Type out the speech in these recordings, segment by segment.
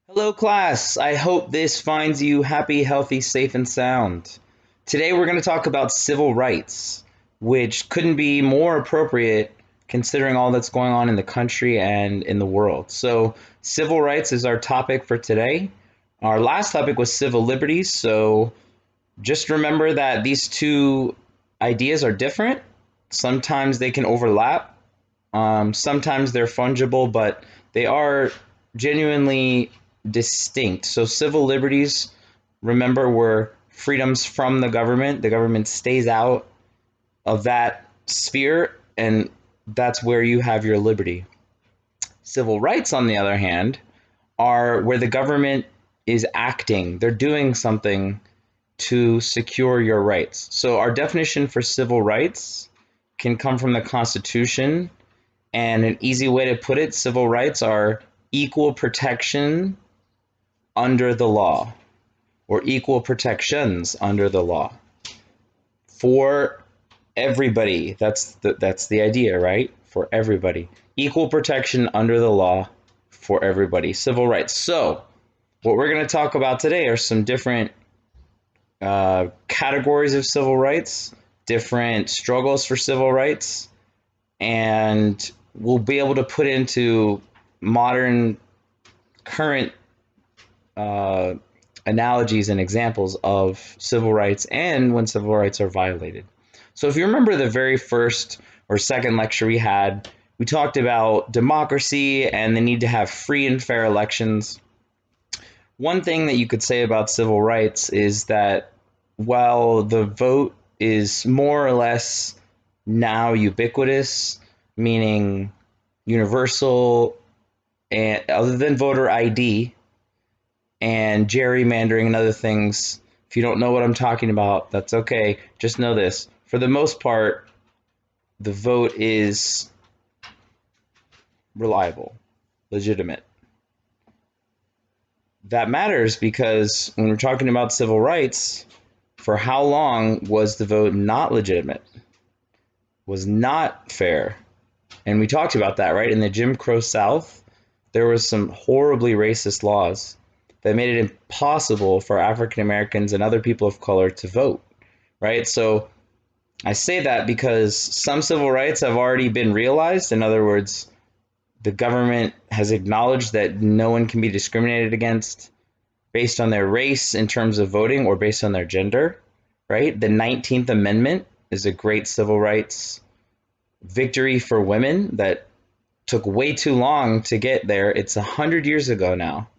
Hello, class. I hope this finds you happy, healthy, safe, and sound. Today, we're going to talk about civil rights, which couldn't be more appropriate considering all that's going on in the country and in the world. So, civil rights is our topic for today. Our last topic was civil liberties. So, just remember that these two ideas are different. Sometimes they can overlap, sometimes they're fungible, but they are genuinely distinct. So civil liberties, remember, were freedoms from the government. The government stays out of that sphere, and that's where you have your liberty. Civil rights, on the other hand, are where the government is acting. They're doing something to secure your rights. So our definition for civil rights can come from the Constitution, and an easy way to put it, civil rights are equal protection under the law, or equal protections under the law for everybody. That's the idea, right? For everybody. Equal protection under the law for everybody. Civil rights. So, what we're going to talk about today are some different categories of civil rights, different struggles for civil rights, and we'll be able to put into modern current analogies and examples of civil rights and when civil rights are violated. So if you remember the very first or second lecture we had, we talked about democracy and the need to have free and fair elections. One thing that you could say about civil rights is that while the vote is more or less now ubiquitous, meaning universal, and other than voter ID and gerrymandering and other things, if you don't know what I'm talking about, that's okay. Just know this. For the most part, the vote is reliable, legitimate. That matters because when we're talking about civil rights, for how long was the vote not legitimate? Was not fair? And we talked about that, right? In the Jim Crow South, there was some horribly racist laws that made it impossible for African Americans and other people of color to vote, right? So I say that because some civil rights have already been realized. In other words, the government has acknowledged that no one can be discriminated against based on their race in terms of voting or based on their gender, right? The 19th Amendment is a great civil rights victory for women that took way too long to get there. It's 100 years ago now.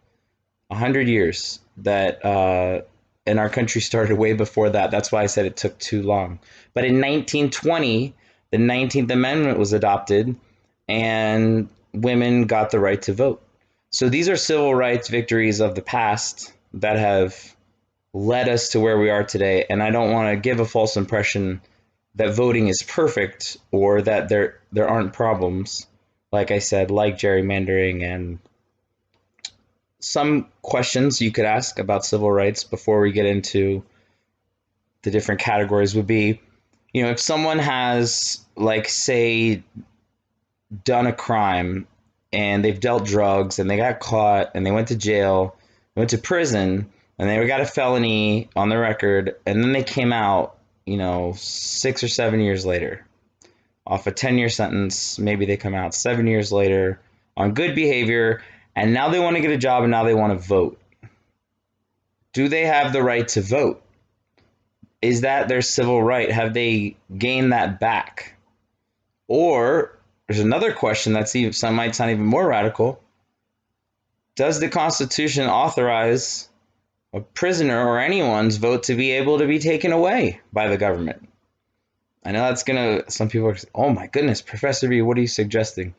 100 years that and our country started way before that. That's why I said it took too long. But in 1920, the 19th Amendment was adopted and women got the right to vote. So these are civil rights victories of the past that have led us to where we are today. And I don't want to give a false impression that voting is perfect or that there aren't problems, like I said, like gerrymandering and some questions you could ask about civil rights before we get into the different categories would be, if someone has, like, say, done a crime and they've dealt drugs and they got caught and they went to jail, went to prison, and they got a felony on the record, and then they came out, 6 or 7 years later off a 10-year sentence. Maybe they come out 7 years later on good behavior, and now they want to get a job and now they want to vote. Do they have the right to vote? Is that their civil right? Have they gained that back? Or there's another question that's even, some might sound even more radical. Does the Constitution authorize a prisoner or anyone's vote to be able to be taken away by the government? I know that's some people are, oh my goodness, Professor B, what are you suggesting?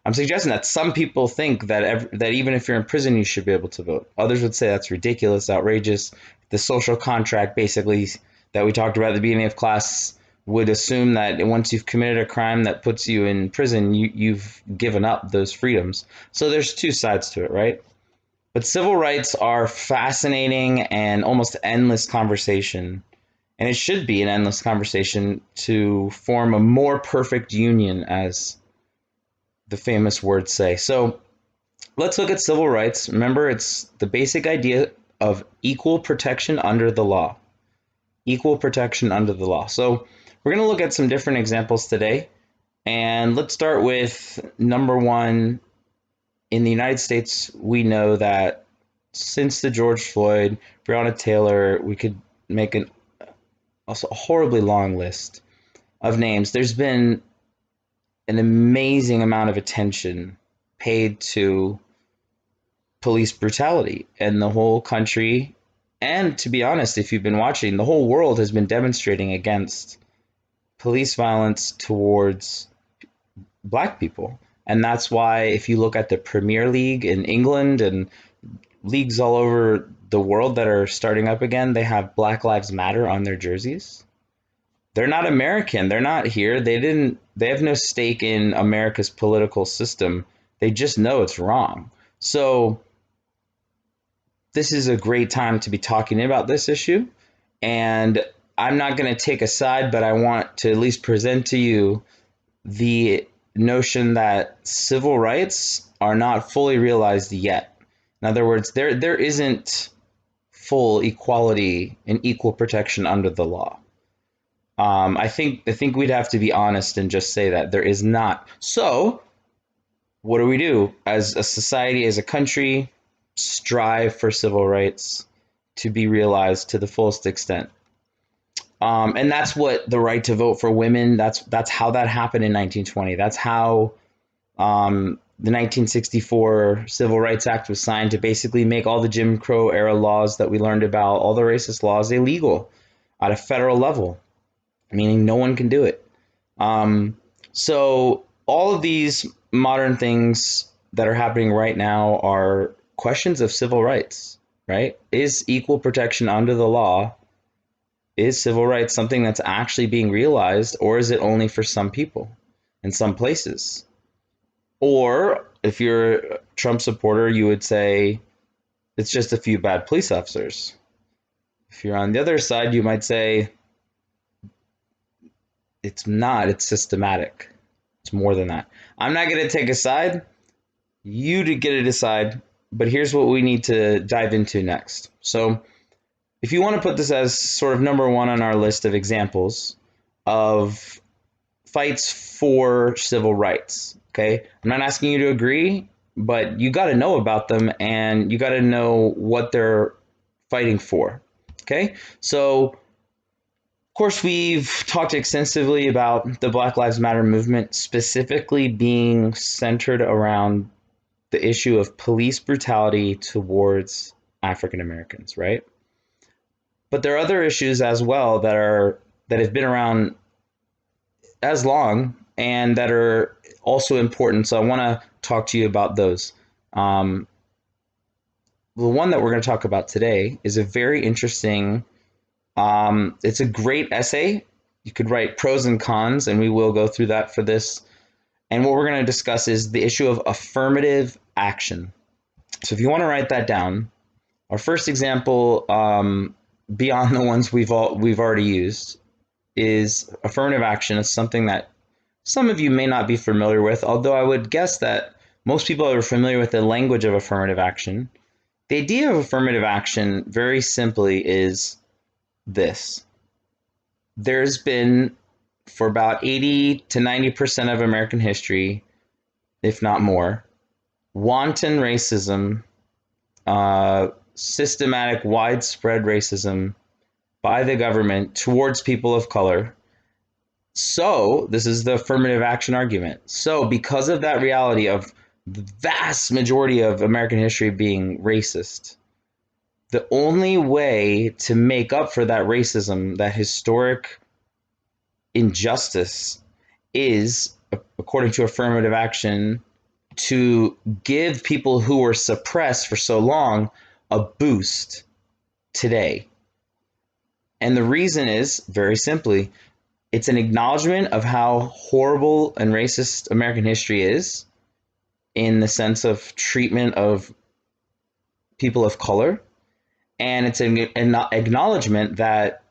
I'm suggesting that some people think that even if you're in prison, you should be able to vote. Others would say that's ridiculous, outrageous. The social contract, basically, that we talked about at the beginning of class, would assume that once you've committed a crime that puts you in prison, you've given up those freedoms. So there's two sides to it, right? But civil rights are fascinating and almost endless conversation. And it should be an endless conversation to form a more perfect union, as the famous words say. So let's look at civil rights. Remember, it's the basic idea of equal protection under the law. Equal protection under the law. So we're going to look at some different examples today. And let's start with number one. In the United States, we know that since the George Floyd, Breonna Taylor, we could make an also a horribly long list of names. There's been an amazing amount of attention paid to police brutality, and the whole country, and to be honest, if you've been watching, the whole world has been demonstrating against police violence towards black people. And that's why if you look at the Premier League in England and leagues all over the world that are starting up again, they have Black Lives Matter on their jerseys. They're not American. They're not here. They have no stake in America's political system. They just know it's wrong. So this is a great time to be talking about this issue. And I'm not going to take a side, but I want to at least present to you the notion that civil rights are not fully realized yet. In other words, there isn't full equality and equal protection under the law. I think we'd have to be honest and just say that there is not. So, what do as a society, as a country? Strive for civil rights to be realized to the fullest extent. And that's what the right to vote for women. That's how that happened in 1920. That's how the 1964 Civil Rights Act was signed, to basically make all the Jim Crow era laws that we learned about, all the racist laws, illegal at a federal level, meaning no one can do it. So all of these modern things that are happening right now are questions of civil rights, right? Is equal protection under the law, is civil rights something that's actually being realized, or is it only for some people in some places? Or if you're a Trump supporter, you would say it's just a few bad police officers. If you're on the other side, you might say it's not, it's systematic. It's more than that. I'm not going to take a side. You to get to decide, but here's what we need to dive into next. So if you want to put this as sort of number one on our list of examples of fights for civil rights, okay? I'm not asking you to agree, but you got to know about them and you got to know what they're fighting for, okay? So, of course, we've talked extensively about the Black Lives Matter movement, specifically being centered around the issue of police brutality towards African Americans, right? But there are other issues as well that have been around as long and that are also important. So I want to talk to you about those. The one that we're going to talk about today is a very interesting. It's a great essay. You could write pros and cons, and we will go through that for this. And what we're going to discuss is the issue of affirmative action. So if you want to write that down, our first example, beyond the ones we've already used, is affirmative action. It's something that some of you may not be familiar with, although I would guess that most people are familiar with the language of affirmative action. The idea of affirmative action, very simply, is this. There's been, for about 80 to 90% of American history, if not more, wanton racism, systematic, widespread racism by the government towards people of color. So this is the affirmative action argument. So because of that reality of the vast majority of American history being racist, the only way to make up for that racism, that historic injustice, is, according to affirmative action, to give people who were suppressed for so long a boost today. And the reason is, very simply, it's an acknowledgement of how horrible and racist American history is in the sense of treatment of people of color. And it's an acknowledgement that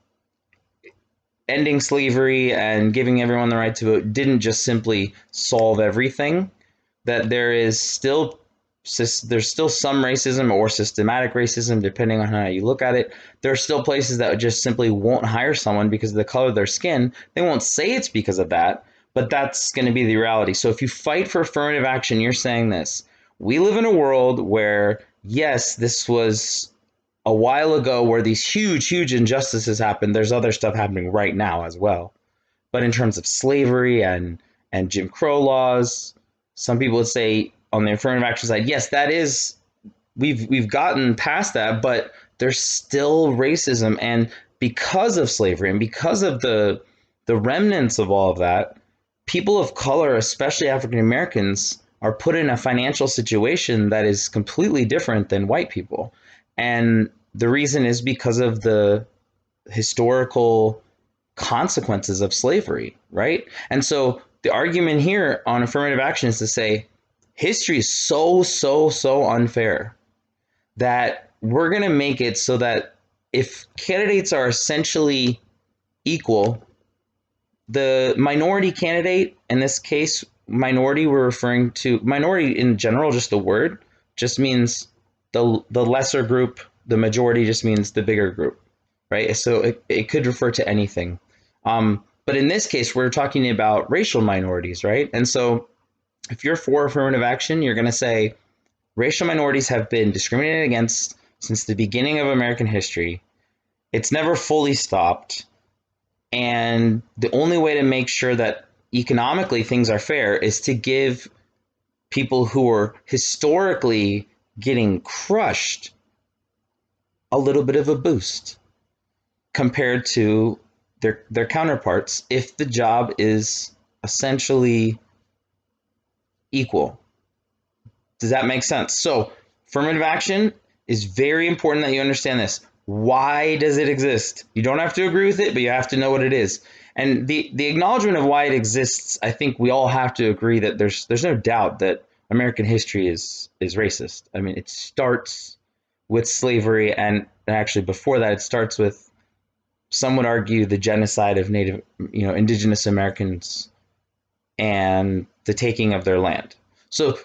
ending slavery and giving everyone the right to vote didn't just simply solve everything, that there is still there's still some racism or systematic racism, depending on how you look at it. There are still places that just simply won't hire someone because of the color of their skin. They won't say it's because of that, but that's going to be the reality. So if you fight for affirmative action, you're saying this. We live in a world where, yes, this was a while ago where these huge, huge injustices happened. There's other stuff happening right now as well. But in terms of slavery and Jim Crow laws, some people would say on the affirmative action side, yes, that is, we've gotten past that, but there's still racism. And because of slavery and because of the remnants of all of that, people of color, especially African Americans, are put in a financial situation that is completely different than white people. And the reason is because of the historical consequences of slavery, right? And so the argument here on affirmative action is to say history is so unfair that we're going to make it so that if candidates are essentially equal, the minority candidate, in this case, minority, we're referring to minority in general, just the word just means the lesser group, the majority just means the bigger group, right? So it could refer to anything. But in this case, we're talking about racial minorities, right? And so if you're for affirmative action, you're going to say racial minorities have been discriminated against since the beginning of American history. It's never fully stopped. And the only way to make sure that economically things are fair is to give people who are historically getting crushed a little bit of a boost compared to their counterparts if the job is essentially equal. Does that make sense? So affirmative action is very important that you understand this. Why does it exist? You don't have to agree with it, but you have to know what it is. And the acknowledgement of why it exists, I think we all have to agree that there's no doubt that American history is racist. I mean, it starts with slavery, and actually before that, it starts with, some would argue, the genocide of Native, indigenous Americans and the taking of their land. So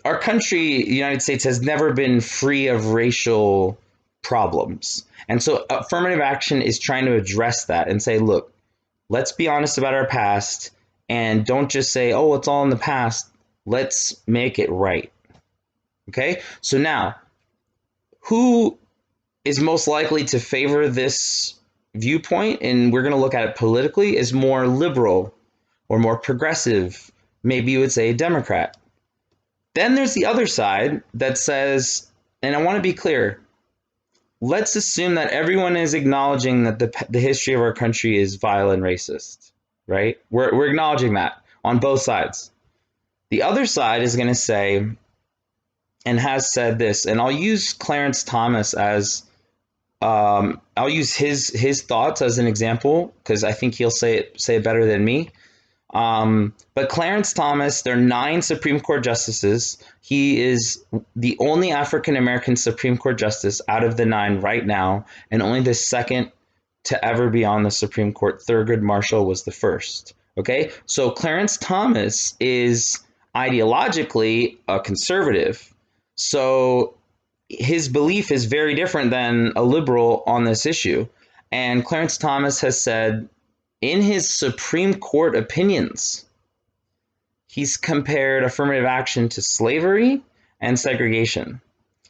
our country, the United States, has never been free of racial problems. And so affirmative action is trying to address that and say, look, let's be honest about our past and don't just say, oh, it's all in the past. Let's make it right. Okay? So now, who is most likely to favor this viewpoint, and we're going to look at it politically, is more liberal or more progressive? Maybe you would say a Democrat. Then there's the other side that says, and I want to be clear, let's assume that everyone is acknowledging that the history of our country is vile and racist, right? We're acknowledging that on both sides. The other side is going to say, and has said this, and I'll use Clarence Thomas as, I'll use his thoughts as an example because I think he'll say it better than me. But Clarence Thomas, there are 9 Supreme Court justices. He is the only African-American Supreme Court justice out of the 9 right now, and only the second to ever be on the Supreme Court. Thurgood Marshall was the first. Okay, so Clarence Thomas is ideologically a conservative. So his belief is very different than a liberal on this issue. And Clarence Thomas has said in his Supreme Court opinions, he's compared affirmative action to slavery and segregation.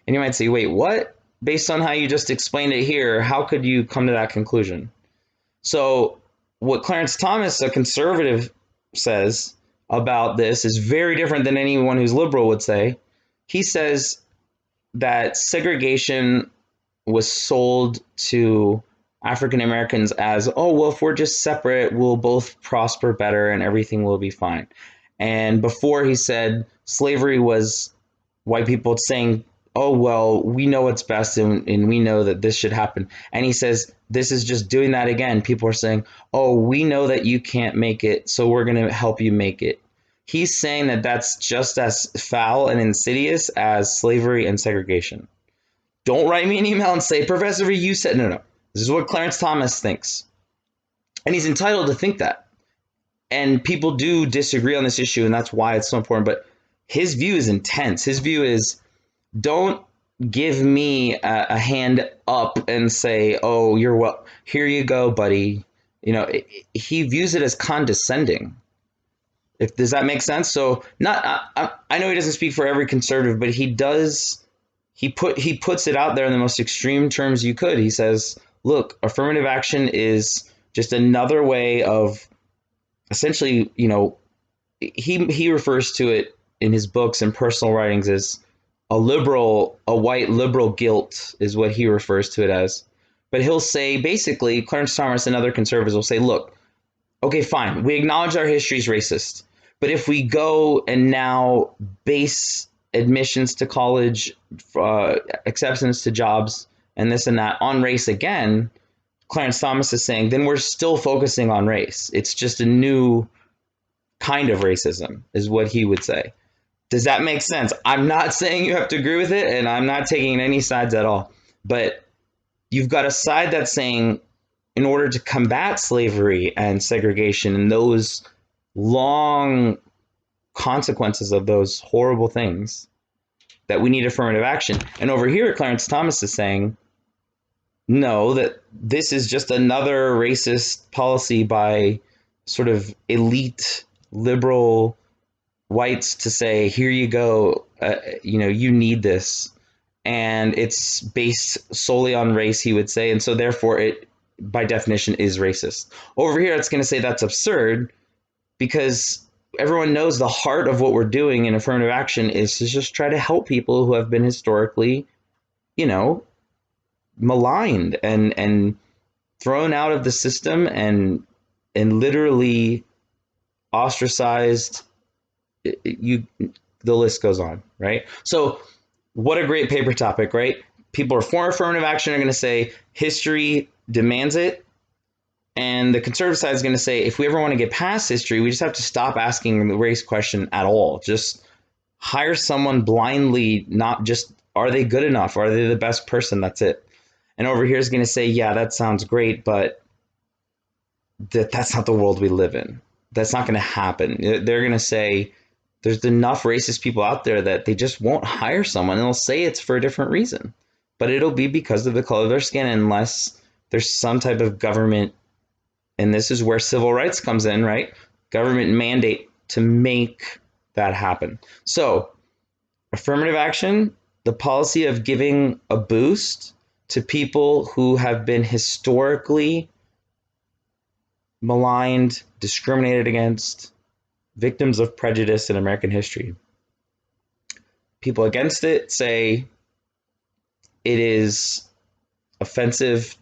And you might say, wait, what? Based on how you just explained it here, how could you come to that conclusion? So what Clarence Thomas, a conservative, says about this is very different than anyone who's liberal would say. He says that segregation was sold to African Americans as, oh, well, if we're just separate, we'll both prosper better and everything will be fine. And before, he said slavery was white people saying, oh, well, we know what's best and we know that this should happen. And he says this is just doing that again. People are saying, oh, we know that you can't make it, so we're going to help you make it. He's saying that that's just as foul and insidious as slavery and segregation. Don't write me an email and say, Professor V, you said, no. This is what Clarence Thomas thinks. And he's entitled to think that. And people do disagree on this issue, and that's why it's so important. But his view is intense. His view is Don't give me a hand up and say, "Oh, you're well. Here you go, buddy." He views it as condescending. If does that make sense? So not I know he doesn't speak for every conservative, but he does. He puts it out there in the most extreme terms you could. He says, "Look, affirmative action is just another way of essentially, he refers to it in his books and personal writings as a white liberal guilt is what he refers to it as. But he'll say basically, Clarence Thomas and other conservatives will say, look, okay, fine, we acknowledge our history is racist, but if we go and now base admissions to college, acceptance to jobs, and this and that on race again, Clarence Thomas is saying, then we're still focusing on race. It's just a new kind of racism, is what he would say. Does that make sense? I'm not saying you have to agree with it, and I'm not taking any sides at all. But you've got a side that's saying, in order to combat slavery and segregation and those long consequences of those horrible things, that we need affirmative action. And over here, Clarence Thomas is saying, no, that this is just another racist policy by sort of elite liberal whites to say, here you go, you need this. And it's based solely on race, he would say. And so therefore it, by definition, is racist. Over here, it's going to say that's absurd because everyone knows the heart of what we're doing in affirmative action is to just try to help people who have been historically, maligned and thrown out of the system and literally ostracized. The list goes on, right? So what a great paper topic, right? People are for affirmative action are going to say history demands it. And the conservative side is going to say, if we ever want to get past history, we just have to stop asking the race question at all. Just hire someone blindly, not just, are they good enough? Are they the best person? That's it. And over here is going to say, yeah, that sounds great, but that's not the world we live in. That's not going to happen. They're going to say, there's enough racist people out there that they just won't hire someone, and they'll say it's for a different reason. But it'll be because of the color of their skin, unless there's some type of government, and this is where civil rights comes in, right? Government mandate to make that happen. So affirmative action, the policy of giving a boost to people who have been historically maligned, discriminated against, victims of prejudice in American history. People against it say it is offensive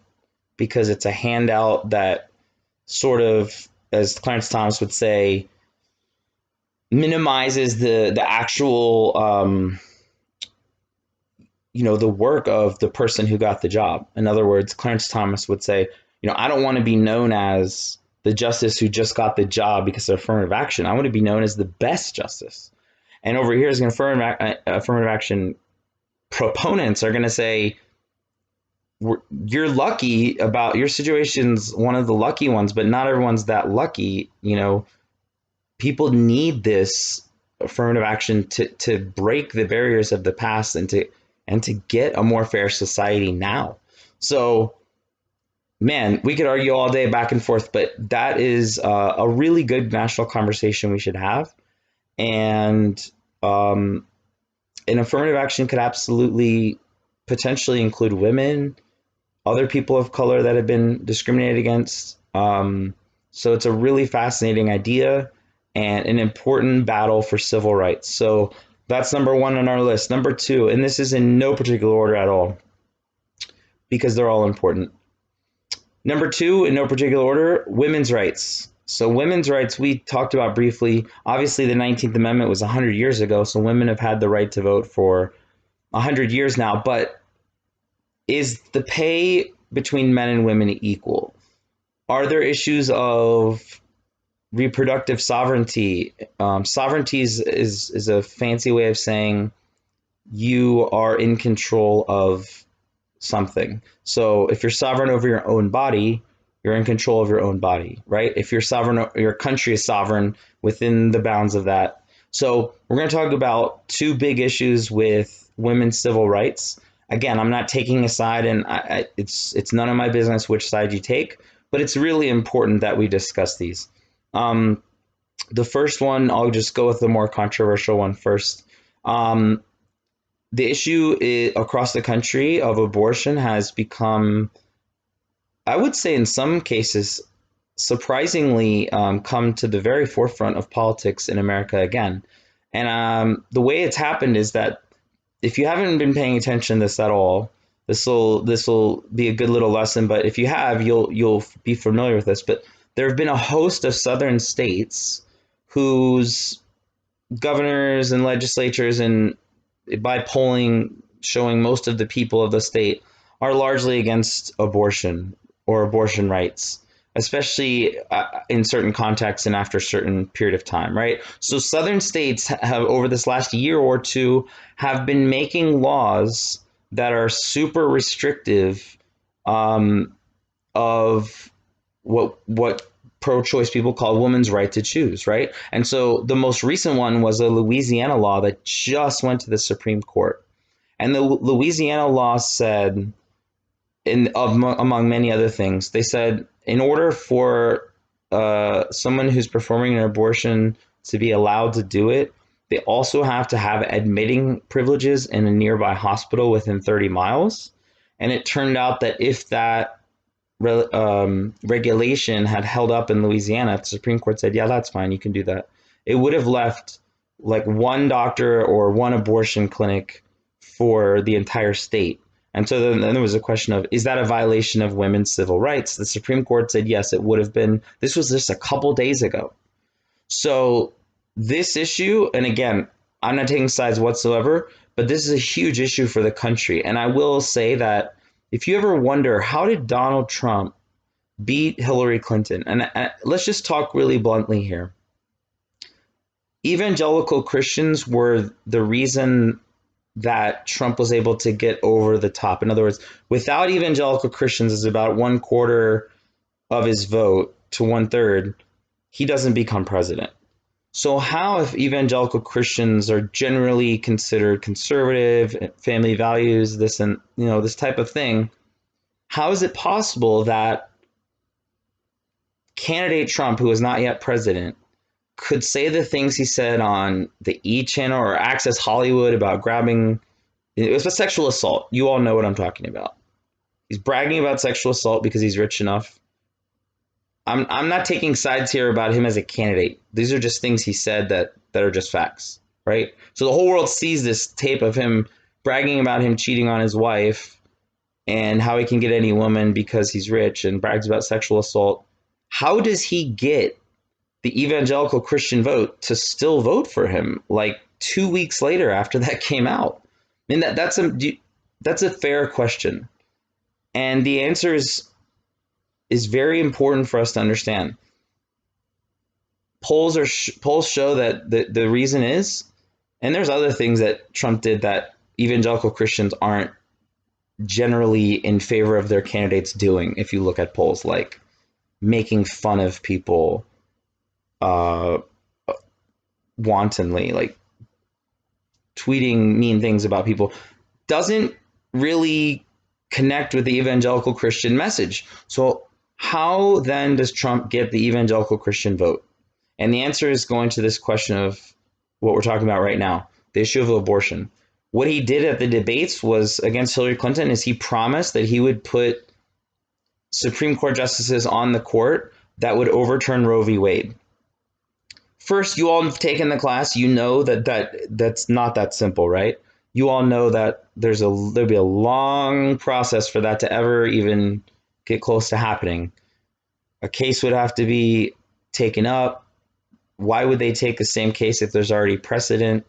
because it's a handout that sort of, as Clarence Thomas would say, minimizes the actual the work of the person who got the job. In other words, Clarence Thomas would say, I don't want to be known as the justice who just got the job because of affirmative action. I want to be known as the best justice. And over here is an affirmative action proponents are going to say, you're lucky about your situation's one of the lucky ones, but not everyone's that lucky. People need this affirmative action to break the barriers of the past and to get a more fair society now. So, man, we could argue all day back and forth, but that is a really good national conversation we should have. And an affirmative action could absolutely potentially include women, other people of color that have been discriminated against. So it's a really fascinating idea and an important battle for civil rights. So that's number one on our list. Number two, and this is in no particular order at all, because they're all important. Number two, in no particular order, women's rights. So women's rights, we talked about briefly. Obviously, the 19th Amendment was 100 years ago, so women have had the right to vote for 100 years now. But is the pay between men and women equal? Are there issues of reproductive sovereignty? Sovereignty is a fancy way of saying you are in control of something. So if you're sovereign over your own body, you're in control of your own body, right? If you're sovereign, your country is sovereign within the bounds of that. So we're going to talk about two big issues with women's civil rights. Again, I'm not taking a side, and it's none of my business which side you take, but it's really important that we discuss these. Um, the first one, I'll just go with the more controversial one first. The issue across the country of abortion has become, I would say, in some cases, surprisingly come to the very forefront of politics in America again. And the way it's happened is that if you haven't been paying attention to this at all, this will be a good little lesson. But if you have, you'll be familiar with this. But there have been a host of southern states whose governors and legislatures, and by polling showing most of the people of the state are largely against abortion or abortion rights, especially in certain contexts and after a certain period of time, right? So southern states have, over this last year or two, have been making laws that are super restrictive of what pro-choice people call women's right to choose, right? And so the most recent one was a Louisiana law that just went to the Supreme Court. And the Louisiana law said, among many other things, they said in order for someone who's performing an abortion to be allowed to do it, they also have to have admitting privileges in a nearby hospital within 30 miles. And it turned out that if that regulation had held up in Louisiana, the Supreme Court said, yeah, that's fine, you can do that. It would have left like one doctor or one abortion clinic for the entire state. And so then there was a question of, is that a violation of women's civil rights? The Supreme Court said, yes, it would have been. This was just a couple days ago. So this issue, and again, I'm not taking sides whatsoever, but this is a huge issue for the country. And I will say that if you ever wonder, how did Donald Trump beat Hillary Clinton? And let's just talk really bluntly here. Evangelical Christians were the reason that Trump was able to get over the top. In other words, without evangelical Christians, is about 1/4 of his vote to 1/3, he doesn't become president. So how, if evangelical Christians are generally considered conservative, family values, this and this type of thing, how is it possible that candidate Trump, who is not yet president, could say the things he said on the E! Channel or Access Hollywood about grabbing? It was a sexual assault. You all know what I'm talking about. He's bragging about sexual assault because he's rich enough. I'm not taking sides here about him as a candidate. These are just things he said that are just facts, right? So the whole world sees this tape of him bragging about him cheating on his wife and how he can get any woman because he's rich, and brags about sexual assault. How does he get the evangelical Christian vote to still vote for him like 2 weeks later after that came out? I mean, that's a fair question. And the answer is very important for us to understand. Polls show that the reason is, and there's other things that Trump did that evangelical Christians aren't generally in favor of their candidates doing. If you look at polls, like making fun of people wantonly, like tweeting mean things about people, doesn't really connect with the evangelical Christian message. So how then does Trump get the evangelical Christian vote? And the answer is going to this question of what we're talking about right now, the issue of abortion. What he did at the debates was against Hillary Clinton is he promised that he would put Supreme Court justices on the court that would overturn Roe v. Wade. First, you all have taken the class. You know that's not that simple, right? You all know that there'll be a long process for that to ever even get close to happening. A case would have to be taken up. Why would they take the same case if there's already precedent?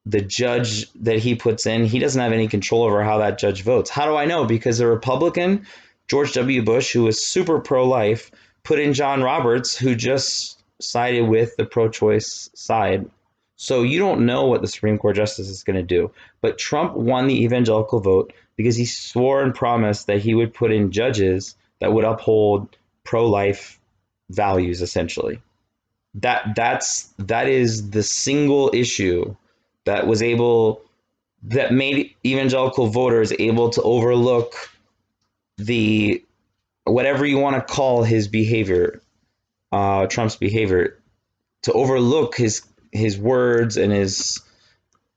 The judge that he puts in, he doesn't have any control over how that judge votes. How do I know? Because a Republican, George W. Bush, who was super pro-life, put in John Roberts, who just sided with the pro-choice side. So you don't know what the Supreme Court justice is going to do. But Trump won the evangelical vote because he swore and promised that he would put in judges that would uphold pro-life values, essentially. That is the single issue that was able that made evangelical voters able to overlook the whatever you want to call his behavior, Trump's behavior, to overlook his words and his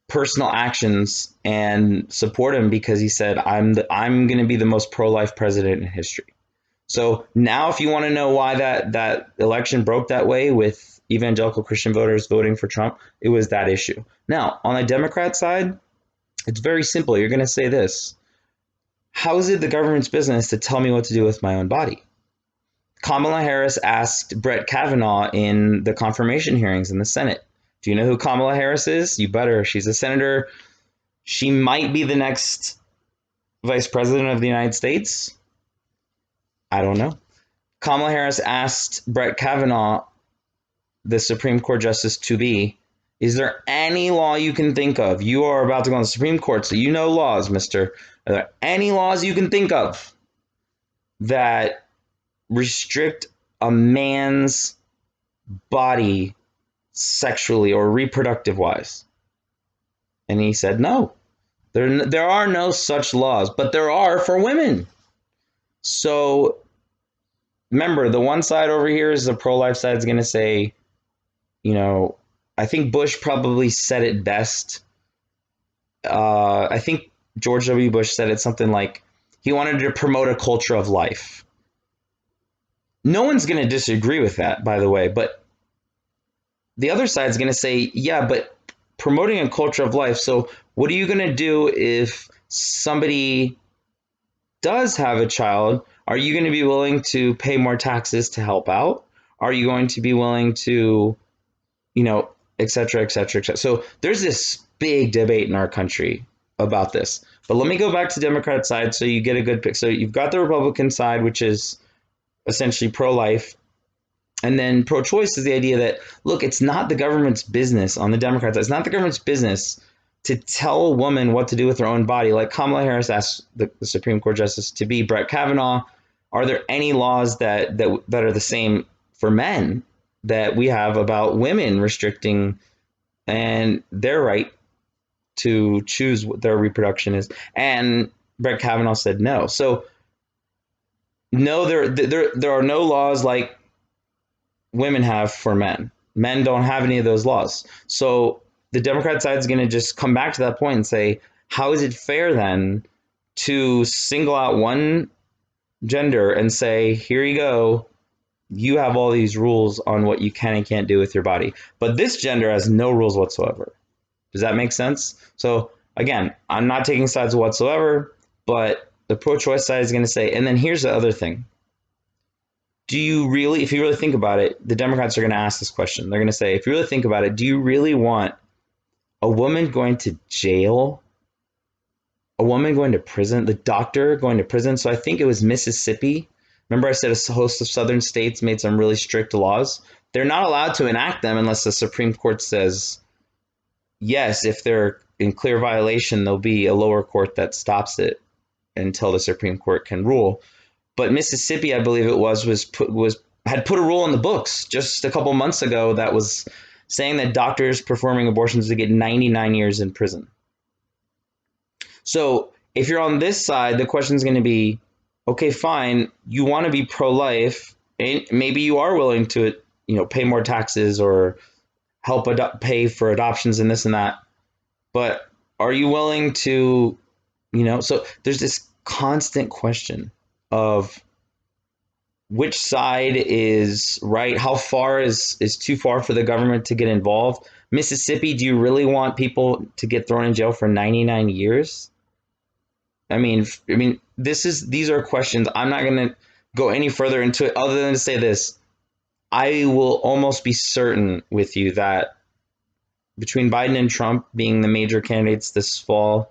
personal actions and support him because he said, I'm going to be the most pro-life president in history. So now, if you want to know why that election broke that way with evangelical Christian voters voting for Trump, it was that issue. Now, on the Democrat side, it's very simple. You're going to say this: how is it the government's business to tell me what to do with my own body? Kamala Harris asked Brett Kavanaugh in the confirmation hearings in the Senate. Do you know who Kamala Harris is? You better. She's a senator. She might be the next vice president of the United States. I don't know. Kamala Harris asked Brett Kavanaugh, the Supreme Court justice to be, is there any law you can think of? You are about to go on the Supreme Court, so you know laws, mister. Are there any laws you can think of that restrict a man's body sexually or reproductive wise? And he said no. There are no such laws, but there are for women. So remember, the one side over here is the pro-life side is going to say, you know, I think Bush probably said it best. I think George W. Bush said it something like he wanted to promote a culture of life. No one's going to disagree with that, by the way, but the other side is going to say, yeah, but promoting a culture of life. So what are you going to do if somebody does have a child? Are you going to be willing to pay more taxes to help out? Are you going to be willing to, you know, et cetera, et cetera, et cetera? So there's this big debate in our country about this. But let me go back to the Democrat side so you get a good pick. So you've got the Republican side, which is essentially pro-life. And then pro-choice is the idea that, look, it's not the government's business on the Democrat side. It's not the government's business to tell a woman what to do with her own body. Like Kamala Harris asked the Supreme Court justice to be Brett Kavanaugh, are there any laws that are the same for men that we have about women restricting and their right to choose what their reproduction is? And Brett Kavanaugh said no. So no, there are no laws like women have for men. Men don't have any of those laws. So the Democrat side is going to just come back to that point and say, how is it fair then to single out one gender and say, here you go, you have all these rules on what you can and can't do with your body, but this gender has no rules whatsoever? Does that make sense? So again, I'm not taking sides whatsoever, but the pro-choice side is going to say, and then here's the other thing. Do you really, if you really think about it, the Democrats are going to ask this question. They're going to say, if you really think about it, do you really want a woman going to jail? A woman going to prison? The doctor going to prison? So I think it was Mississippi. Remember I said a host of southern states made some really strict laws? They're not allowed to enact them unless the Supreme Court says, yes, if they're in clear violation, there'll be a lower court that stops it until the Supreme Court can rule. But Mississippi, I believe it was had put a rule in the books just a couple months ago that was saying that doctors performing abortions would get 99 years in prison. So if you're on this side, the question is going to be, okay, fine, you want to be pro-life, and maybe you are willing to, you know, pay more taxes or help pay for adoptions and this and that, but are you willing to, you know, so there's this constant question of which side is right, how far is too far for the government to get involved. Mississippi, do you really want people to get thrown in jail for 99 years? I mean, these are questions. I'm not going to go any further into it other than to say this. I will almost be certain with you that between Biden and Trump being the major candidates this fall,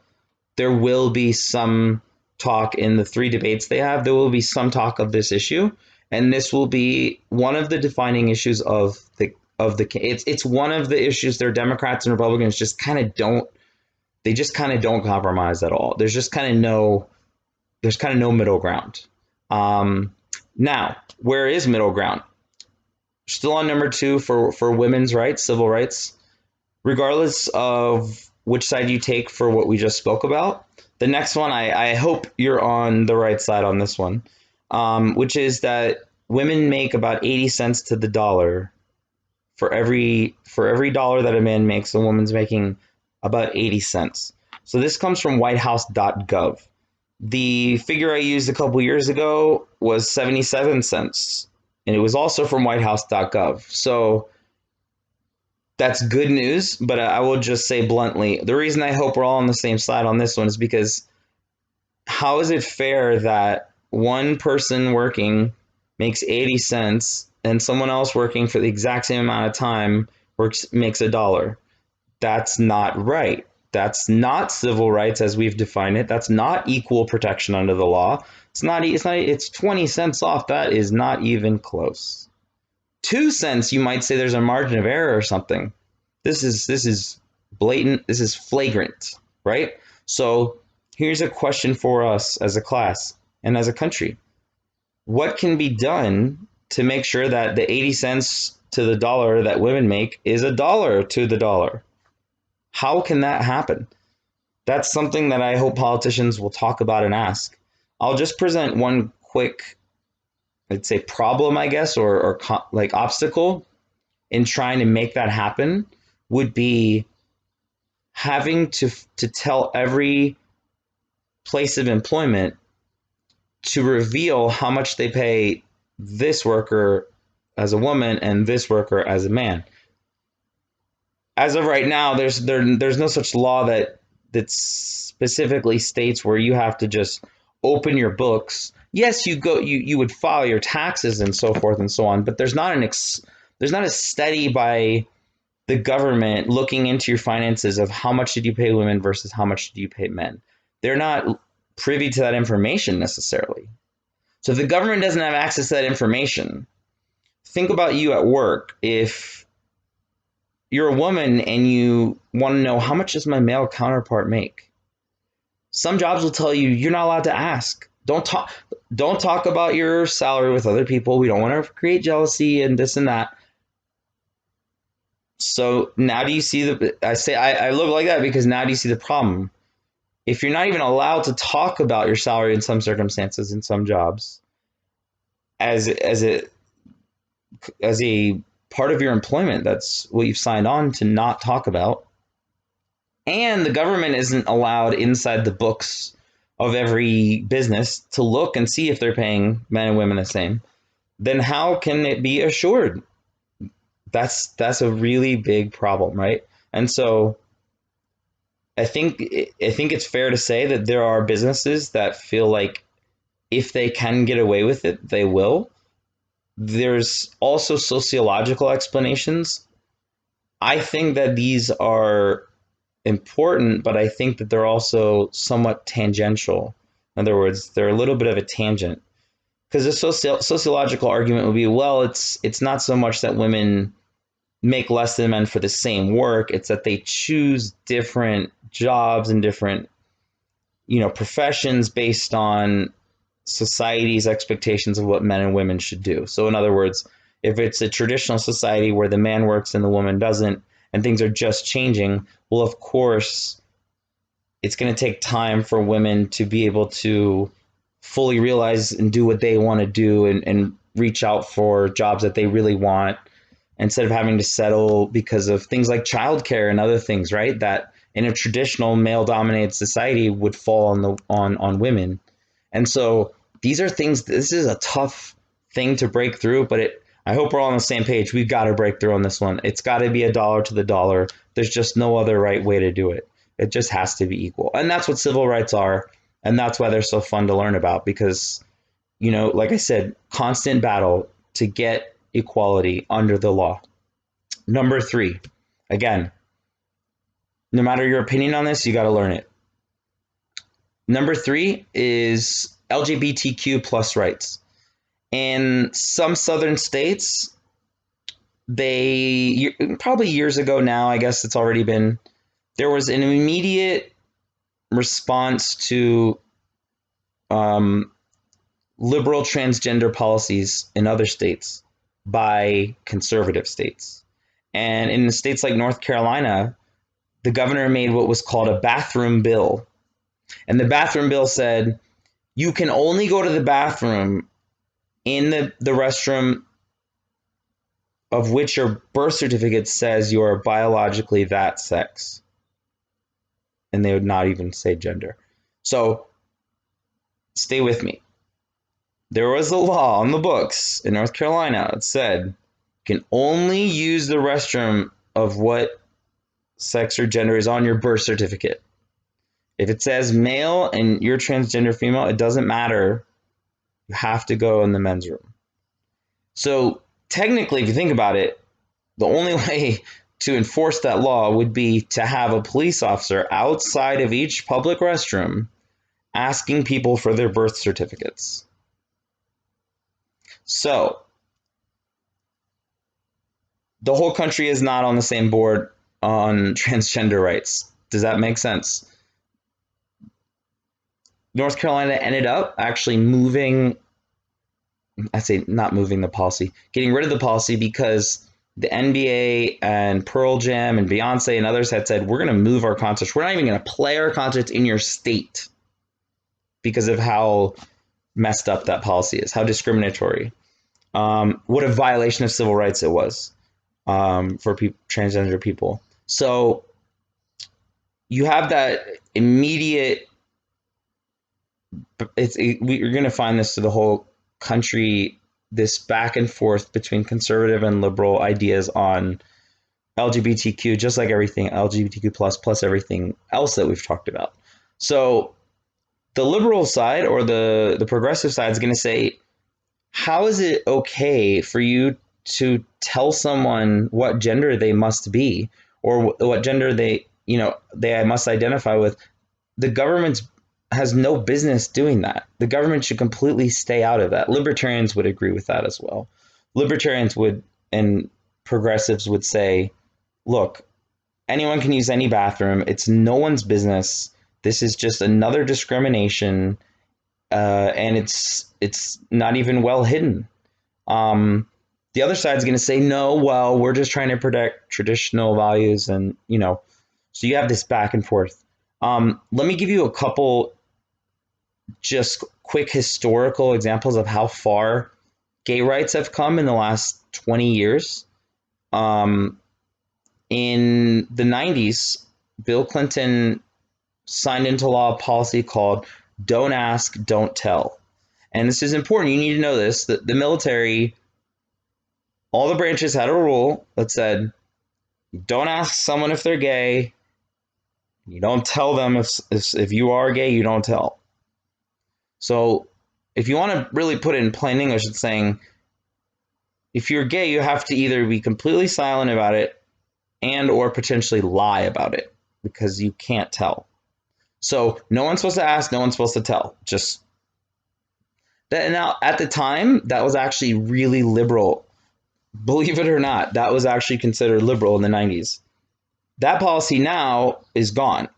there will be some talk in the three debates they have. There will be some talk of this issue, and this will be one of the defining issues of the it's one of the issues their Democrats and Republicans just kind of don't compromise at all. There's kind of no middle ground. Now, where is middle ground? Still on number 2 for women's rights, civil rights. Regardless of which side you take for what we just spoke about. The next one, I hope you're on the right side on this one, which is that women make about 80 cents to the dollar. For every dollar that a man makes, a woman's making about 80 cents. So this comes from whitehouse.gov. The figure I used a couple years ago was 77 cents, and it was also from whitehouse.gov. So that's good news, but I will just say bluntly, the reason I hope we're all on the same side on this one is because how is it fair that one person working makes 80 cents and someone else working for the exact same amount of time makes $1? That's not right. That's not civil rights as we've defined it. That's not equal protection under the law. It's 20 cents off. That is not even close. 2 cents, you might say there's a margin of error or something. This is blatant. This is flagrant, right? So here's a question for us as a class and as a country. What can be done to make sure that the 80 cents to the dollar that women make is $1 to the dollar? How can that happen? That's something that I hope politicians will talk about and ask. I'll just present one quick, I'd say, problem, I guess, or like obstacle in trying to make that happen would be having to tell every place of employment to reveal how much they pay this worker as a woman and this worker as a man. As of right now, there's no such law that specifically states where you have to just open your books. Yes, you would file your taxes and so forth and so on, but there's not a study by the government looking into your finances of how much did you pay women versus how much did you pay men. They're not privy to that information necessarily. So if the government doesn't have access to that information, think about you at work. If you're a woman and you want to know how much does my male counterpart make, some jobs will tell you you're not allowed to ask. Don't talk about your salary with other people. We don't want to create jealousy and this and that. So now do you see I look like that because now do you see the problem? If you're not even allowed to talk about your salary in some circumstances, in some jobs, as a part of your employment, that's what you've signed on to not talk about, and the government isn't allowed inside the books of every business to look and see if they're paying men and women the same, then how can it be assured? That's a really big problem, right? And so I think it's fair to say that there are businesses that feel like if they can get away with it, they will. There's also sociological explanations. I think that these are important, but I think that they're also somewhat tangential. In other words, they're a little bit of a tangent. Because the sociological argument would be, well, it's not so much that women make less than men for the same work, it's that they choose different jobs and different, professions based on society's expectations of what men and women should do. So in other words, if it's a traditional society where the man works and the woman doesn't, and things are just changing, well, of course, it's going to take time for women to be able to fully realize and do what they want to do and reach out for jobs that they really want, instead of having to settle because of things like childcare and other things, right? That in a traditional male-dominated society would fall on women. And so these are things, this is a tough thing to break through, but I hope we're all on the same page. We've got to break through on this one. It's got to be $1 to the dollar. There's just no other right way to do it. It just has to be equal. And that's what civil rights are. And that's why they're so fun to learn about because, like I said, constant battle to get equality under the law. Number 3, again, no matter your opinion on this, you got to learn it. Number 3 is LGBTQ plus rights. In some southern states, they probably years ago now, I guess it's already been, there was an immediate response to liberal transgender policies in other states by conservative states. And in states like North Carolina, the governor made what was called a bathroom bill. And the bathroom bill said, you can only go to the bathroom in the restroom of which your birth certificate says you are biologically that sex. And they would not even say gender. So stay with me. There was a law on the books in North Carolina that said you can only use the restroom of what sex or gender is on your birth certificate. If it says male and you're transgender female, it doesn't matter. You have to go in the men's room. So technically, if you think about it, the only way to enforce that law would be to have a police officer outside of each public restroom asking people for their birth certificates. So the whole country is not on the same board on transgender rights. Does that make sense? North Carolina ended up actually moving, I'd say not moving the policy, getting rid of the policy because the NBA and Pearl Jam and Beyonce and others had said, we're going to move our concerts. We're not even going to play our concerts in your state because of how messed up that policy is, how discriminatory. What a violation of civil rights it was for transgender people. So you have that immediate, you're going to find this to the whole country, this back and forth between conservative and liberal ideas on LGBTQ, just like everything LGBTQ plus everything else that we've talked about. So the liberal side or the progressive side is going to say, how is it okay for you to tell someone what gender they must be or what gender they must identify with? The government has no business doing that. The government should completely stay out of that. Libertarians would agree with that as well. Libertarians would, and progressives would say, look, anyone can use any bathroom. It's no one's business. This is just another discrimination, and it's not even well hidden. The other side is going to say, no, well, we're just trying to protect traditional values, and so you have this back and forth. Let me give you a couple just quick historical examples of how far gay rights have come in the last 20 years. In the 90s, Bill Clinton signed into law a policy called Don't Ask, Don't Tell. And this is important. You need to know this, that the military, all the branches had a rule that said, don't ask someone if they're gay. You don't tell them if you are gay, you don't tell. So if you want to really put it in plain English, it's saying if you're gay, you have to either be completely silent about it and or potentially lie about it because you can't tell. So no one's supposed to ask, no one's supposed to tell. Just that. Now, at the time, that was actually really liberal. Believe it or not, that was actually considered liberal in the 90s. That policy now is gone.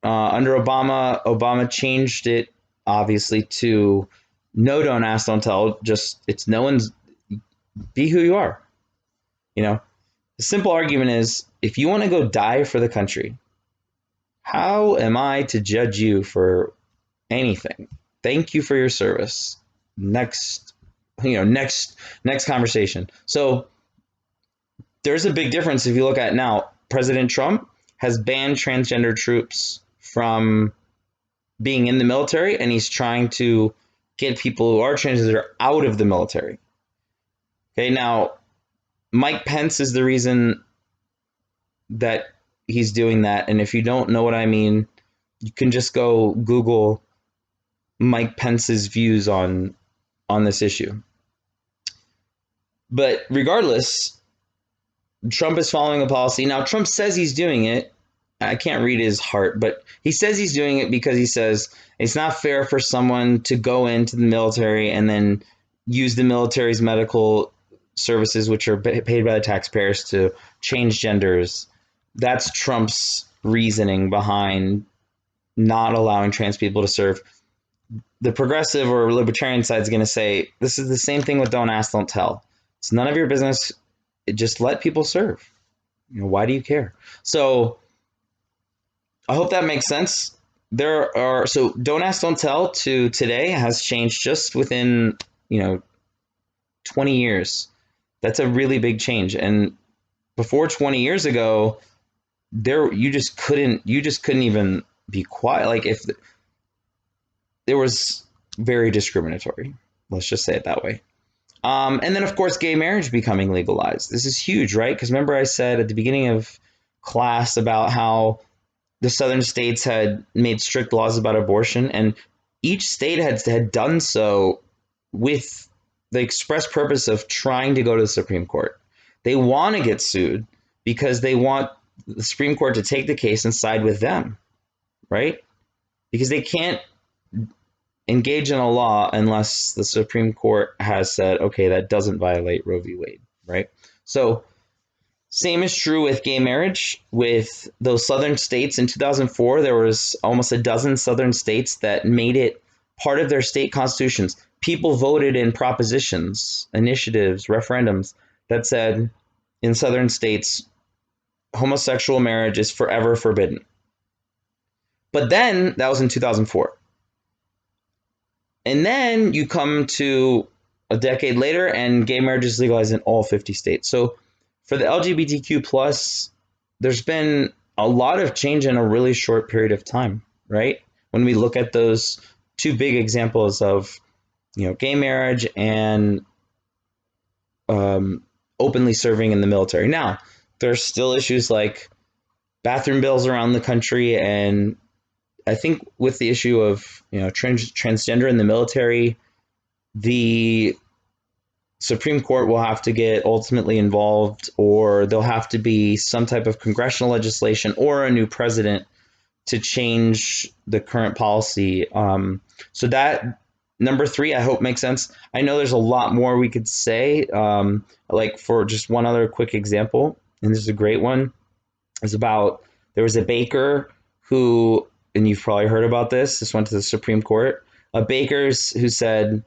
Under Obama changed it, obviously, to no, don't ask, don't tell. Just, it's no one's, be who you are. The simple argument is, if you want to go die for the country, how am I to judge you for anything? Thank you for your service. Next conversation. So there's a big difference if you look at now. President Trump has banned transgender troops from being in the military, and he's trying to get people who are transgender out of the military. Okay, now Mike Pence is the reason that he's doing that. And if you don't know what I mean, you can just go Google Mike Pence's views on this issue. But regardless, Trump is following a policy. Now, Trump says he's doing it. I can't read his heart, but he says he's doing it because he says it's not fair for someone to go into the military and then use the military's medical services, which are paid by the taxpayers, to change genders. That's Trump's reasoning behind not allowing trans people to serve. The progressive or libertarian side is going to say, this is the same thing with don't ask, don't tell. It's none of your business. Just let people serve. Why do you care? So I hope that makes sense. There are, so don't ask, don't tell to today has changed just within, you know, 20 years. That's a really big change. And before 20 years ago, there you just couldn't even be quiet. Like if there was very discriminatory, let's just say it that way. And then of course, gay marriage becoming legalized. This is huge, right? Because remember I said at the beginning of class about how the southern states had made strict laws about abortion, and each state had done so with the express purpose of trying to go to the Supreme Court. They want to get sued because they want the Supreme Court to take the case and side with them, right? Because they can't engage in a law unless the Supreme Court has said, okay, that doesn't violate Roe v. Wade, right? So same is true with gay marriage. With those southern states in 2004, there was almost a dozen southern states that made it part of their state constitutions. People voted in propositions, initiatives, referendums that said in southern states, homosexual marriage is forever forbidden. But then that was in 2004. And then you come to a decade later and gay marriage is legalized in all 50 states. So for the LGBTQ plus, there's been a lot of change in a really short period of time, right? When we look at those two big examples of, gay marriage and openly serving in the military. Now, there's still issues like bathroom bills around the country, and I think with the issue of transgender in the military, the Supreme Court will have to get ultimately involved, or there'll have to be some type of congressional legislation or a new president to change the current policy. So that number three, I hope makes sense. I know there's a lot more we could say. Like for just one other quick example, and this is a great one, is about there was a baker who, and you've probably heard about this. This went to the Supreme Court. A baker's who said,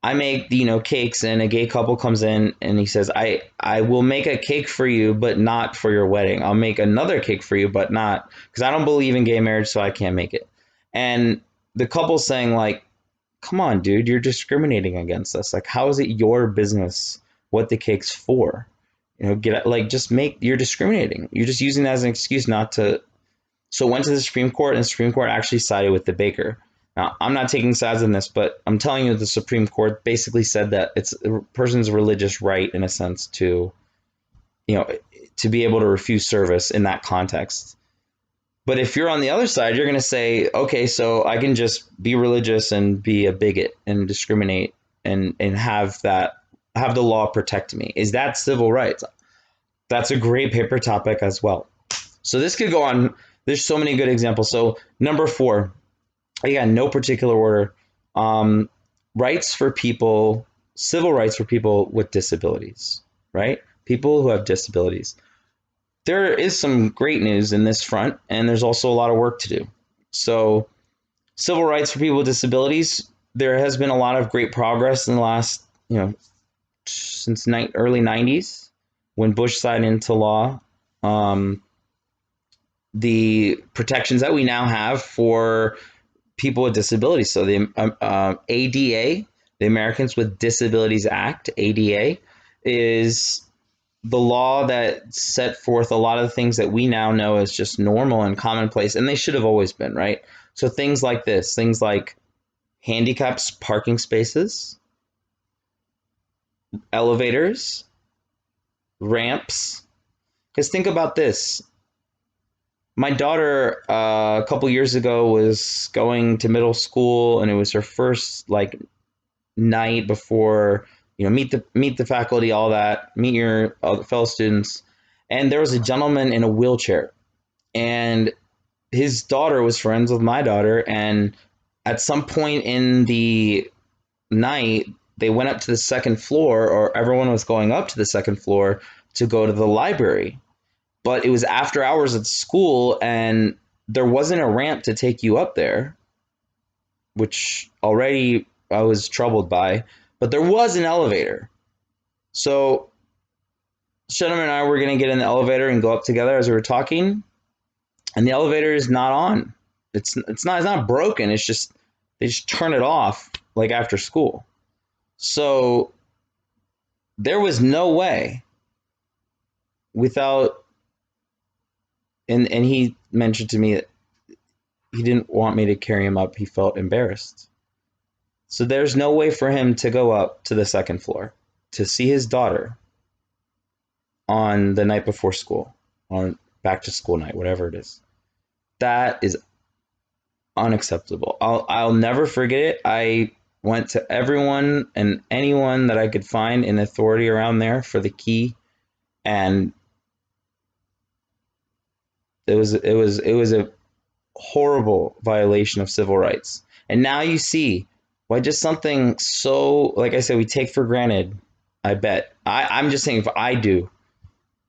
I make cakes, and a gay couple comes in and he says, I will make a cake for you, but not for your wedding. I'll make another cake for you, but not because I don't believe in gay marriage, so I can't make it. And the couple's saying like, come on, dude, you're discriminating against us. Like, how is it your business what the cake's for? You're discriminating. You're just using that as an excuse not to. So it went to the Supreme Court, and the Supreme Court actually sided with the baker. Now, I'm not taking sides in this, but I'm telling you the Supreme Court basically said that it's a person's religious right, in a sense, to be able to refuse service in that context. But if you're on the other side, you're going to say, okay, so I can just be religious and be a bigot and discriminate and have the law protect me. Is that civil rights? That's a great paper topic as well. So this could go on. There's so many good examples. So number 4, again, no particular order. Rights for people, civil rights for people with disabilities, right? People who have disabilities. There is some great news in this front, and there's also a lot of work to do. So civil rights for people with disabilities, there has been a lot of great progress in the last, since early 90s when Bush signed into law. The protections that we now have for people with disabilities. So the ADA, the Americans with Disabilities Act, ADA, is the law that set forth a lot of the things that we now know as just normal and commonplace, and they should have always been, right? So things like this, things like handicapped parking spaces, elevators, ramps. Because think about this. My daughter a couple years ago was going to middle school, and it was her first night before meet the faculty, all that, meet your fellow students, and there was a gentleman in a wheelchair, and his daughter was friends with my daughter, and at some point in the night they went up to the second floor, or everyone was going up to the second floor to go to the library. But it was after hours at school, and there wasn't a ramp to take you up there, which already I was troubled by. But there was an elevator. So Shannon and I were going to get in the elevator and go up together as we were talking. and the elevator is not on. It's not broken. It's just they just turn it off like after school. So there was no way without, and he mentioned to me that he didn't want me to carry him up. He felt embarrassed. So there's no way for him to go up to the second floor to see his daughter on the night before school, on back to school night, whatever it is. That is unacceptable. I'll never forget it. I went to everyone and anyone that I could find in authority around there for the key, and it was a horrible violation of civil rights. And now you see why just something so, like I said, we take for granted. I bet I'm just saying, if I do,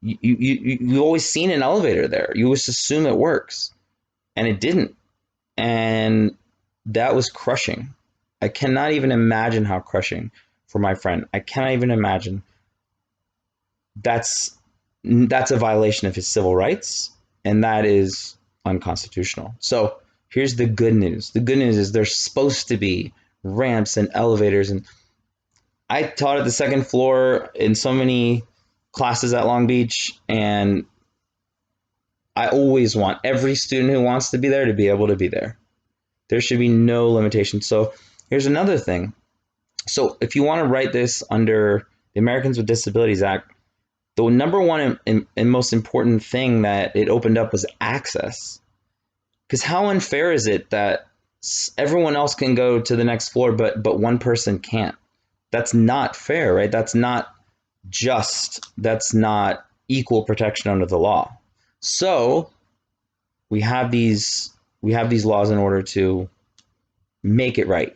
you've always seen an elevator there. You always assume it works, and it didn't. And that was crushing. I cannot even imagine how crushing for my friend. I cannot even imagine. That's a violation of his civil rights, and that is unconstitutional. So here's the good news. The good news is there's supposed to be ramps and elevators, and I taught at the second floor in so many classes at Long Beach, and I always want every student who wants to be there to be able to be there. There should be no limitation. So here's another thing. So if you want to write this under the Americans with Disabilities Act, the number one and most important thing that it opened up was access. Because how unfair is it that everyone else can go to the next floor, but one person can't? That's not fair, right? That's not just. That's not equal protection under the law. So we have these laws in order to make it right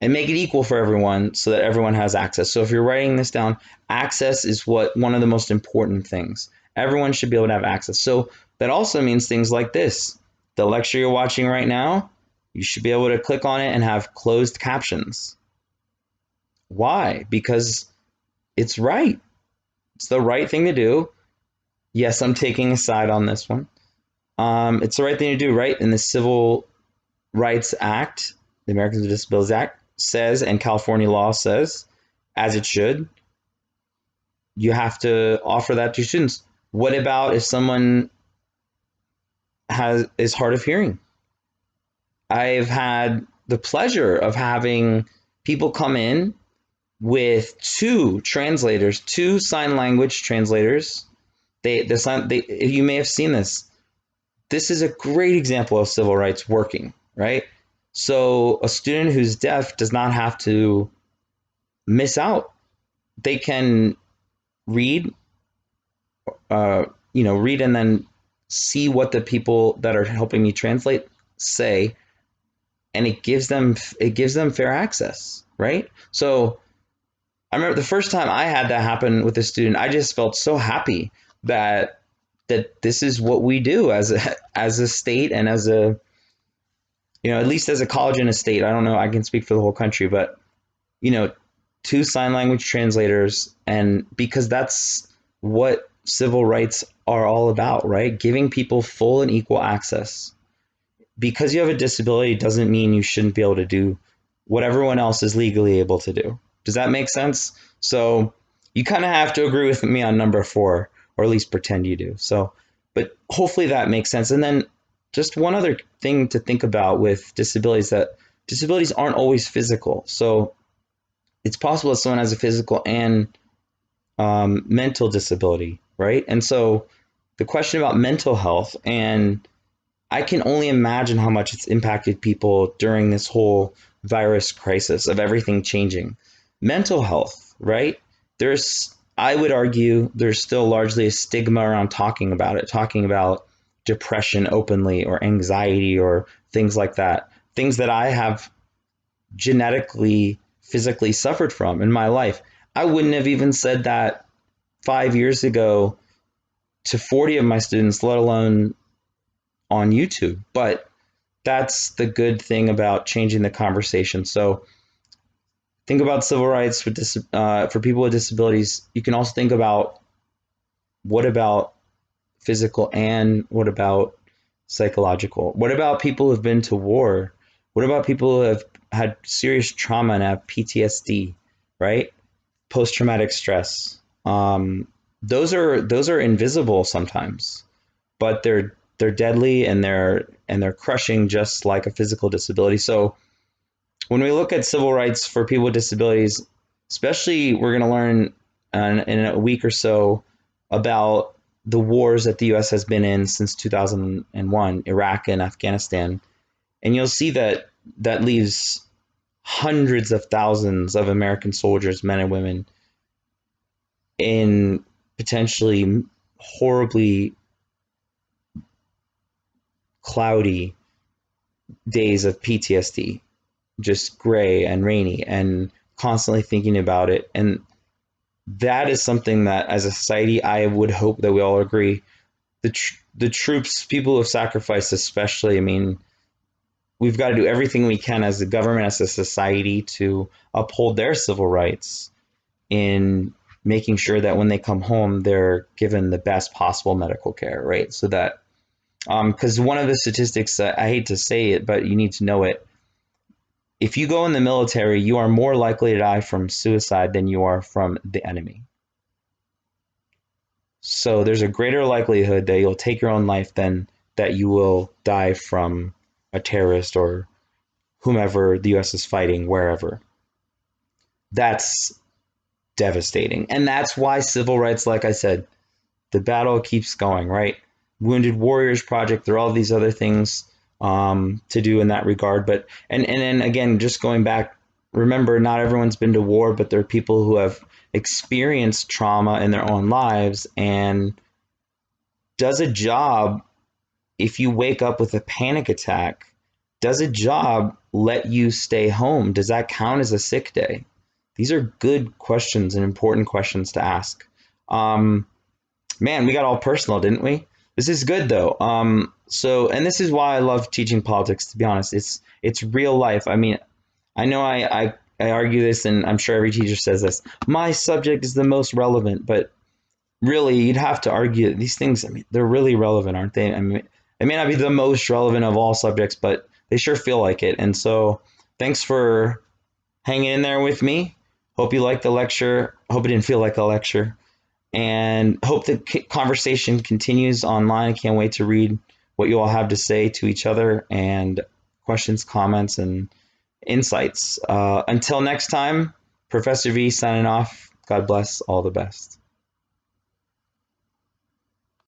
and make it equal for everyone so that everyone has access. So if you're writing this down, access is one of the most important things. Everyone should be able to have access. So that also means things like this. The lecture you're watching right now, you should be able to click on it and have closed captions. Why? Because it's right. It's the right thing to do. Yes, I'm taking a side on this one. It's the right thing to do, right? In the Civil Rights Act, the Americans with Disabilities Act says, and California law says, as it should, you have to offer that to students. What about if someone is hard of hearing? I've had the pleasure of having people come in with two translators, two sign language translators. You may have seen this. This is a great example of civil rights working, right? So a student who's deaf does not have to miss out. They can read, read and then see what the people that are helping me translate say, and it gives them fair access, right? So I remember the first time I had that happen with a student, I just felt so happy that this is what we do as a state, and as a, at least as a college and a state. I don't know, I can speak for the whole country, but two sign language translators, and because that's what civil rights are all about, right? Giving people full and equal access. Because you have a disability doesn't mean you shouldn't be able to do what everyone else is legally able to do. Does that make sense? So you kind of have to agree with me on number 4, or at least pretend you do. So, but hopefully that makes sense. And then just one other thing to think about with disabilities, that disabilities aren't always physical. So it's possible that someone has a physical and mental disability, right? And so the question about mental health, and I can only imagine how much it's impacted people during this whole virus crisis of everything changing. Mental health, right? I would argue there's still largely a stigma around talking about depression openly, or anxiety, or things like that. Things that I have genetically, physically suffered from in my life. I wouldn't have even said that 5 years ago to 40 of my students, let alone on YouTube. But that's the good thing about changing the conversation. So think about civil rights for people with disabilities. You can also think about, what about physical, and what about psychological? What about people who've been to war? What about people who have had serious trauma and have PTSD, right? Post-traumatic stress. Those are invisible sometimes, but they're deadly, and they're crushing, just like a physical disability. So when we look at civil rights for people with disabilities, especially, we're going to learn in a week or so about the wars that the U.S. has been in since 2001, Iraq and Afghanistan, and you'll see that that leaves hundreds of thousands of American soldiers, men and women, in potentially horribly cloudy days of PTSD, just gray and rainy and constantly thinking about it. And that is something that, as a society, I would hope that we all agree. The troops, people who have sacrificed, especially, I mean, we've got to do everything we can as a government, as a society, to uphold their civil rights in making sure that when they come home, they're given the best possible medical care, right? So that, because one of the statistics, I hate to say it, but you need to know it. If you go in the military, you are more likely to die from suicide than you are from the enemy. So there's a greater likelihood that you'll take your own life than that you will die from a terrorist or whomever the US is fighting, wherever. That's devastating. And that's why civil rights, like I said, the battle keeps going, right? Wounded Warriors Project, there are all these other things to do in that regard. But and then again, just going back, remember, not everyone's been to war, but there are people who have experienced trauma in their own lives. And does a job, if you wake up with a panic attack, does a job let you stay home? Does that count as a sick day? These are good questions and important questions to ask. Man, we got all personal, didn't we? This is good though. And this is why I love teaching politics, to be honest. It's real life. I mean, I know I argue this, and I'm sure every teacher says this. My subject is the most relevant, but really, you'd have to argue that these things, I mean, they're really relevant, aren't they? I mean, they may not be the most relevant of all subjects, but they sure feel like it. And so thanks for hanging in there with me. Hope you liked the lecture. Hope it didn't feel like a lecture. And hope the conversation continues online. I can't wait to read what you all have to say to each other, and questions, comments, and insights. Until next time, Professor V signing off. God bless. All the best.